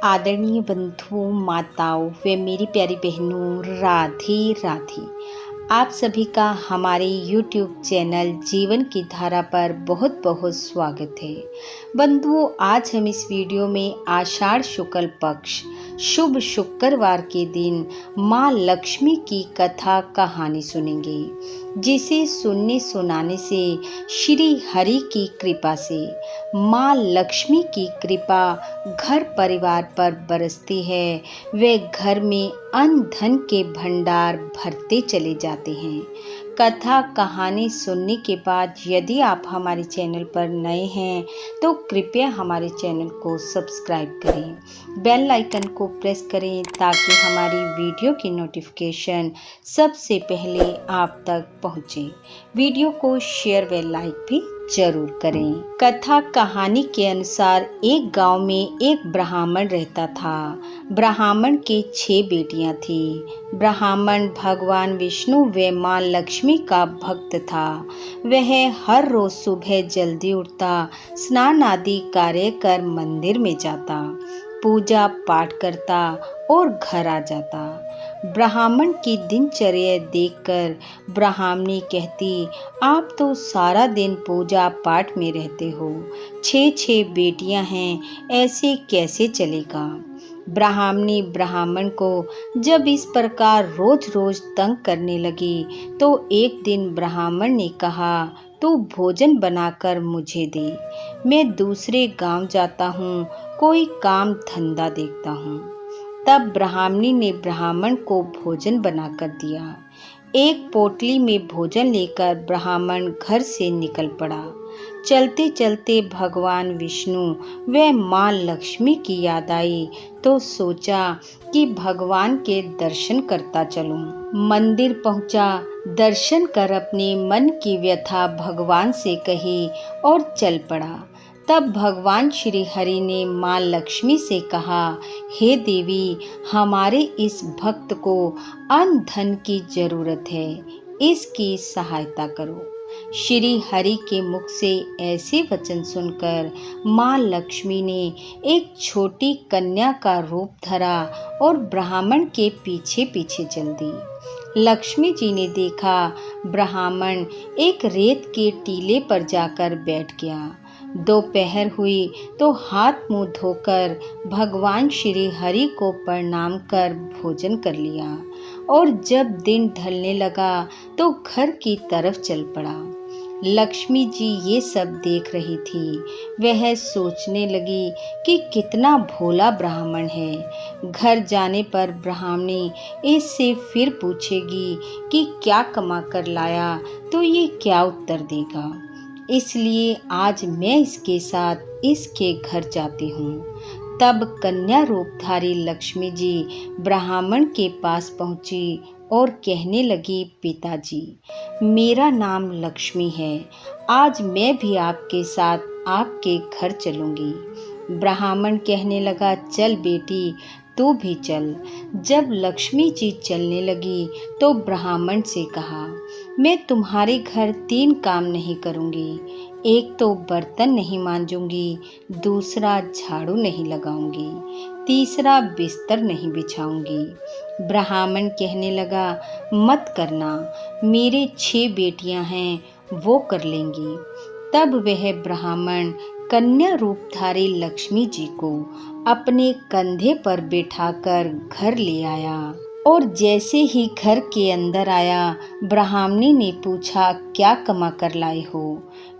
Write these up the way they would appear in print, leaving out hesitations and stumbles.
आदरणीय बंधुओं, माताओं व मेरी प्यारी बहनों, राधे राधे। आप सभी का हमारे YouTube चैनल जीवन की धारा पर बहुत बहुत स्वागत है। बंधुओं, आज हम इस वीडियो में आषाढ़ शुक्ल पक्ष शुभ शुक्रवार के दिन माँ लक्ष्मी की कथा कहानी सुनेंगे, जिसे सुनने सुनाने से श्री हरि की कृपा से माँ लक्ष्मी की कृपा घर परिवार पर बरसती है। वे घर में अन्न धन के भंडार भरते चले जाते हैं। कथा कहानी सुनने के बाद यदि आप हमारे चैनल पर नए हैं तो कृपया हमारे चैनल को सब्सक्राइब करें, बेल आइकन को प्रेस करें ताकि हमारी वीडियो की नोटिफिकेशन सबसे पहले आप तक पहुंचे। वीडियो को शेयर व लाइक भी जरूर करें। कथा कहानी के अनुसार एक गांव में एक ब्राह्मण रहता था। ब्राह्मण के 6 बेटियां थी। ब्राह्मण भगवान विष्णु व मां लक्ष्मी का भक्त था। वह हर रोज सुबह जल्दी उठता, स्नान आदि कार्य कर मंदिर में जाता, पूजा पाठ करता और घर आ जाता। ब्राह्मण की दिनचर्या देखकर ब्राह्मणी कहती, आप तो सारा दिन पूजा पाठ में रहते हो, 6 बेटियां हैं, ऐसे कैसे चलेगा। ब्राह्मणी ब्राह्मण को जब इस प्रकार रोज रोज तंग करने लगी तो एक दिन ब्राह्मण ने कहा, तू भोजन बनाकर मुझे दे, मैं दूसरे गांव जाता हूँ, कोई काम धंधा देखता हूँ। तब ब्राह्मणी ने ब्राह्मण को भोजन बनाकर दिया। एक पोटली में भोजन लेकर ब्राह्मण घर से निकल पड़ा। चलते चलते भगवान विष्णु व मां लक्ष्मी की याद आई तो सोचा कि भगवान के दर्शन करता चलूं। मंदिर पहुंचा, दर्शन कर अपने मन की व्यथा भगवान से कही और चल पड़ा। तब भगवान श्री हरि ने मां लक्ष्मी से कहा, हे देवी, हमारे इस भक्त को अन्न धन की जरूरत है, इसकी सहायता करो। श्री हरि के मुख से ऐसे वचन सुनकर मां लक्ष्मी ने एक छोटी कन्या का रूप धरा और ब्राह्मण के पीछे पीछे चल दी। लक्ष्मी जी ने देखा ब्राह्मण एक रेत के टीले पर जाकर बैठ गया। दोपहर हुई तो हाथ मुंह धोकर भगवान श्री हरि को प्रणाम कर भोजन कर लिया और जब दिन ढलने लगा तो घर की तरफ चल पड़ा। लक्ष्मी जी ये सब देख रही थी। वह सोचने लगी कि कितना भोला ब्राह्मण है। घर जाने पर ब्राह्मणी इससे फिर पूछेगी कि क्या कमा कर लाया, तो ये क्या उत्तर देगा। इसलिए आज मैं इसके साथ इसके घर जाती हूँ। तब कन्या रूपधारी लक्ष्मी जी ब्राह्मण के पास पहुंची और कहने लगी, पिताजी, मेरा नाम लक्ष्मी है, आज मैं भी आपके साथ आपके घर चलूंगी। ब्राह्मण कहने लगा, चल बेटी, तू भी चल। जब लक्ष्मी जी चलने लगी तो ब्राह्मण से कहा, मैं तुम्हारे घर 3 काम नहीं करूंगी। एक तो बर्तन नहीं मांजूंगी, दूसरा झाड़ू नहीं लगाऊंगी, तीसरा बिस्तर नहीं बिछाऊंगी। ब्राह्मण कहने लगा, मत करना, मेरे 6 बेटियां हैं, वो कर लेंगी। तब वह ब्राह्मण कन्या रूपधारी लक्ष्मी जी को अपने कंधे पर बिठाकर घर ले आया और जैसे ही घर के अंदर आया, ब्राह्मणी ने पूछा, क्या कमा कर लाए हो।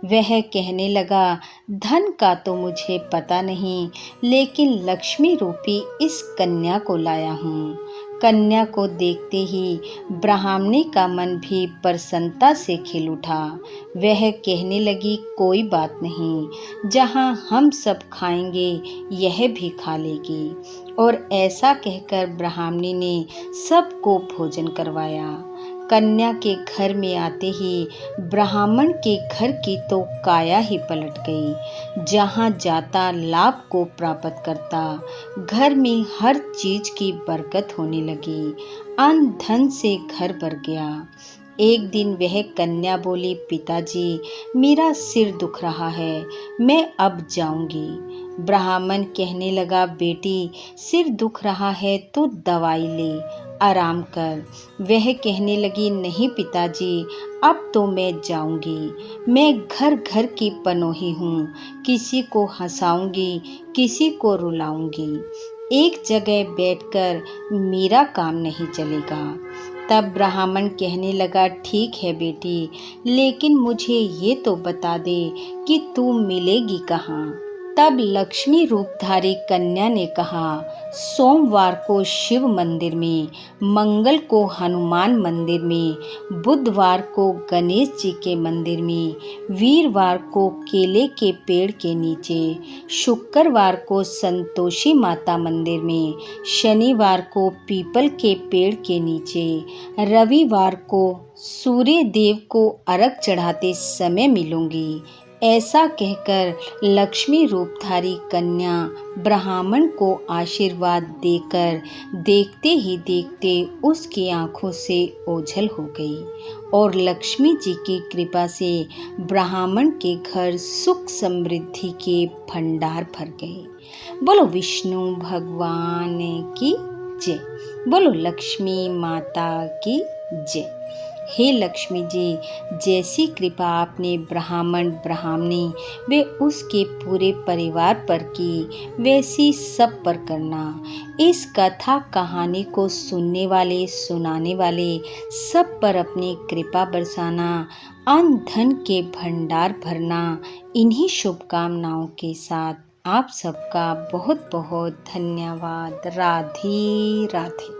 वह कहने लगा, धन का तो मुझे पता नहीं, लेकिन लक्ष्मी रूपी इस कन्या को लाया हूँ। कन्या को देखते ही ब्राह्मणी का मन भी प्रसन्नता से खिल उठा। वह कहने लगी, कोई बात नहीं, जहाँ हम सब खाएंगे यह भी खा लेगी। और ऐसा कहकर ब्राह्मणी ने सबको भोजन करवाया। कन्या के घर में आते ही ब्राह्मण के घर की तो काया ही पलट गई। जहाँ जाता लाभ को प्राप्त करता, घर में हर चीज की बरकत होने लगी। अन्न धन से घर भर गया। एक दिन वह कन्या बोली, पिताजी मेरा सिर दुख रहा है, मैं अब जाऊंगी। ब्राह्मण कहने लगा, बेटी सिर दुख रहा है तो दवाई ले, आराम कर। वह कहने लगी, नहीं पिताजी अब तो मैं जाऊंगी, मैं घर घर की पनोही हूँ, किसी को हंसाऊंगी किसी को रुलाऊंगी, एक जगह बैठकर मेरा काम नहीं चलेगा। तब ब्राह्मण कहने लगा, ठीक है बेटी, लेकिन मुझे ये तो बता दे कि तू मिलेगी कहाँ। तब लक्ष्मी रूपधारी कन्या ने कहा, सोमवार को शिव मंदिर में, मंगल को हनुमान मंदिर में, बुधवार को गणेश जी के मंदिर में, वीरवार को केले के पेड़ के नीचे, शुक्रवार को संतोषी माता मंदिर में, शनिवार को पीपल के पेड़ के नीचे, रविवार को सूर्य देव को अर्घ चढ़ाते समय मिलूंगी। ऐसा कहकर लक्ष्मी रूपधारी कन्या ब्राह्मण को आशीर्वाद देकर देखते ही देखते उसकी आंखों से ओझल हो गई और लक्ष्मी जी की कृपा से ब्राह्मण के घर सुख समृद्धि के भंडार भर गए। बोलो विष्णु भगवान की जय। बोलो लक्ष्मी माता की जय। हे लक्ष्मी जी, जैसी कृपा आपने ब्राह्मण ब्राह्मणी वे उसके पूरे परिवार पर की, वैसी सब पर करना। इस कथा कहानी को सुनने वाले सुनाने वाले सब पर अपनी कृपा बरसाना, अन्न धन के भंडार भरना। इन्हीं शुभकामनाओं के साथ आप सबका बहुत बहुत धन्यवाद। राधे राधे।